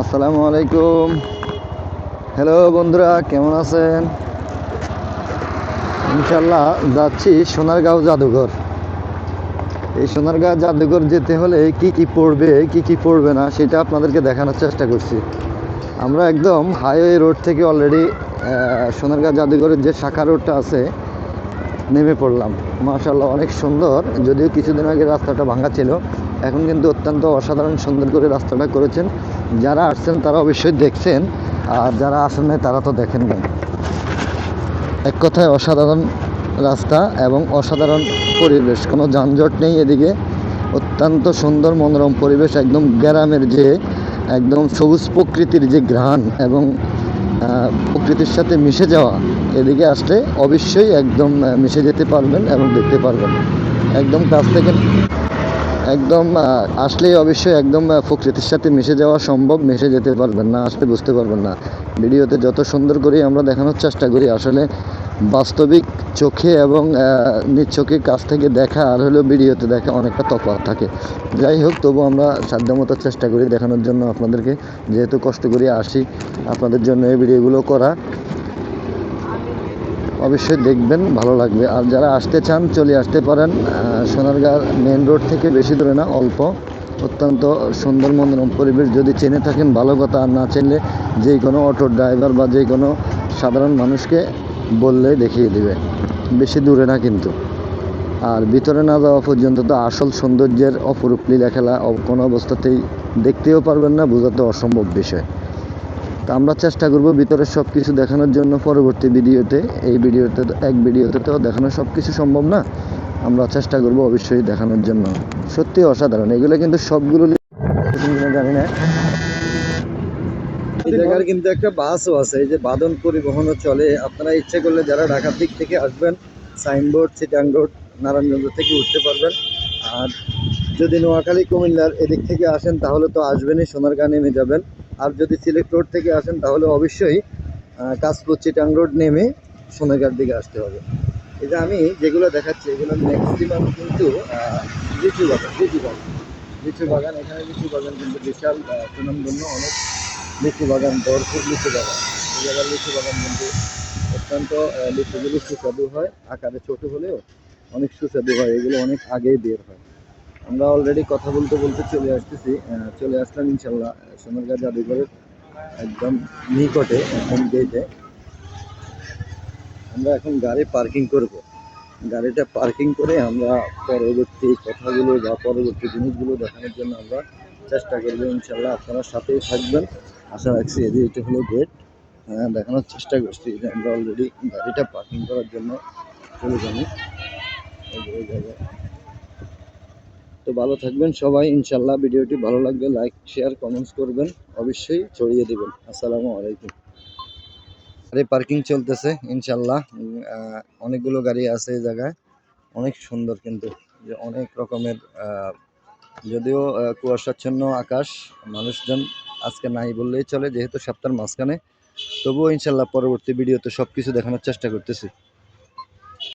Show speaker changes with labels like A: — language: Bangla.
A: আসসালামু আলাইকুম। হ্যালো বন্ধুরা, কেমন আছেন? ইনশাল্লাহ যাচ্ছি সোনারগাঁও জাদুঘর। এই সোনারগাঁও জাদুঘর যেতে হলে কি কি পড়বে কি কি পড়বে না সেটা আপনাদেরকে দেখানোর চেষ্টা করছি। আমরা একদম হাইওয়ে রোড থেকে অলরেডি সোনারগাঁও জাদুঘরের যে শাখা রোডটা আছে নেমে পড়লাম। মাশাআল্লাহ অনেক সুন্দর, যদিও কিছুদিন আগে রাস্তাটা ভাঙা ছিল, এখন কিন্তু অত্যন্ত অসাধারণ সুন্দর করে রাস্তাটা করেছেন। যারা আসছেন তারা অবশ্যই দেখছেন, আর যারা আসেন নাই তারা তো দেখেন নাই। এক কথায় অসাধারণ রাস্তা এবং অসাধারণ পরিবেশ, কোনো যানজট নেই এদিকে। অত্যন্ত সুন্দর মনোরম পরিবেশ, একদম গ্রামের যে একদম সবুজ প্রকৃতির যে ঘ্রাণ এবং প্রকৃতির সাথে মিশে যাওয়া, এদিকে আসলে অবশ্যই একদম মিশে যেতে পারবেন এবং দেখতে পারবেন একদম কাছ থেকে। একদম আসলেই অবশ্যই একদম প্রকৃতির সাথে মিশে যাওয়া সম্ভব, মিশে যেতে পারবেন না আসলে বুঝতে পারবেন না। ভিডিওতে যত সুন্দর করে আমরা দেখানোর চেষ্টা করি, আসলে বাস্তবিক চোখে এবং নিজ চোখে কাছ থেকে দেখা আর হলো ভিডিওতে দেখা অনেকটা তফাৎ থাকে। যাই হোক, তবু আমরা সাধ্যমতো চেষ্টা করি দেখানোর জন্য আপনাদেরকে, যেহেতু কষ্ট করে আসি আপনাদের জন্য এই ভিডিওগুলো করা। অবশ্যই দেখবেন, ভালো লাগবে। আর যারা আসতে চান চলে আসতে পারেন। সোনারগাঁও মেন রোড থেকে বেশি দূরে না, অল্প। অত্যন্ত সুন্দর মনোরম পরিবেশ, যদি চেনে থাকেন ভালো কথা, আর না চিনলে যে কোনো অটো ড্রাইভার বা যে কোনো সাধারণ মানুষকে বললে দেখিয়ে দেবে। বেশি দূরে না কিন্তু। আর ভিতরে না যাওয়া পর্যন্ত তো আসল সৌন্দর্যের অপরূপ লীলা খেলা কোনো অবস্থাতেই দেখতেও পারবেন না, বোঝাতে অসম্ভব বিষয়। তা আমরা চেষ্টা করব ভিতরে সব কিছু দেখানোর জন্য পরবর্তী ভিডিওতে। এই ভিডিওতে এক ভিডিওতে তো দেখানো সব কিছু সম্ভব না, আমরা চেষ্টা করব অবশ্যই দেখানোর জন্য। সত্যি অসাধারণ, এগুলো কিন্তু সবগুলো জানি না। এই জায়গার কিন্তু একটা বাসও আছে, এই যে বাদন পরিবহনও চলে। আপনারা ইচ্ছে করলে যারা ঢাকার দিক থেকে আসবেন, সাইনবোর্ড চিটাং রোড নারায়ণগঞ্জ থেকে উঠতে পারবেন। আর যদি নোয়াখালী কুমিল্লার এদিক থেকে আসেন তাহলে তো আসবেনই, সোনারগাঁ নেমে যাবেন। আর যদি সিলেট রোড থেকে আসেন তাহলে অবশ্যই কাশপুর চিটাং রোড নেমে সোনারগাঁর দিকে আসতে হবে। এই যে আমি যেগুলো দেখাচ্ছি এগুলো ম্যাক্সিমাম কিন্তু লিচু বাগান। লিচু বাগান, এখানে লিচু বাগান কিন্তু বিশাল সুনামধন্য, অনেক লিচু বাগান, ভরপুর লিচু বাগান। এই জায়গার লিচু বাগান কিন্তু অত্যন্ত লিচুগুলো সুস্বাদু হয়, আকারে ছোট হলেও অনেক সুস্বাদু হয়, এগুলো অনেক আগেই বের হয়। আমরা অলরেডি কথা বলতে বলতে চলে আসলাম ইনশাল্লাহ সোনারগাঁও জাদুঘরের একদম নিকটে, একদম গেটে। আমরা এখন গাড়ি পার্কিং করব। গাড়িটা পার্কিং করে আমরা পরবর্তী কথাগুলো বা পরবর্তী জিনিসগুলো দেখানোর জন্য আমরা চেষ্টা করবো ইনশাল্লাহ। আপনারা সাথেই থাকবেন আশা রাখছি। এটা হলো গেট, দেখানোর চেষ্টা করছি যে আমরা অলরেডি গাড়িটা পার্কিং করার জন্য চলে যাবো এই জায়গায়। তো ভালো থাকবেন সবাই ইনশাল্লাহ। ভিডিওটি ভালো লাগবে লাইক শেয়ার কমেন্টস করবেন, অবশ্যই ছড়িয়ে দেবেন। আসসালামু আলাইকুম। গাড়ি পার্কিং চলতেছে ইনশাল্লাহ। অনেকগুলো গাড়ি আছে এই জায়গায়, অনেক সুন্দর কিন্তু, যে অনেক রকমের যদিও কুয়াশাচ্ছন্ন আকাশ, মানুষজন আজকে নাই বললেই চলে যেহেতু সপ্তাহের মাঝখানে। তবুও ইনশাল্লাহ পরবর্তী ভিডিওতে সব কিছু দেখানোর চেষ্টা করতেছি।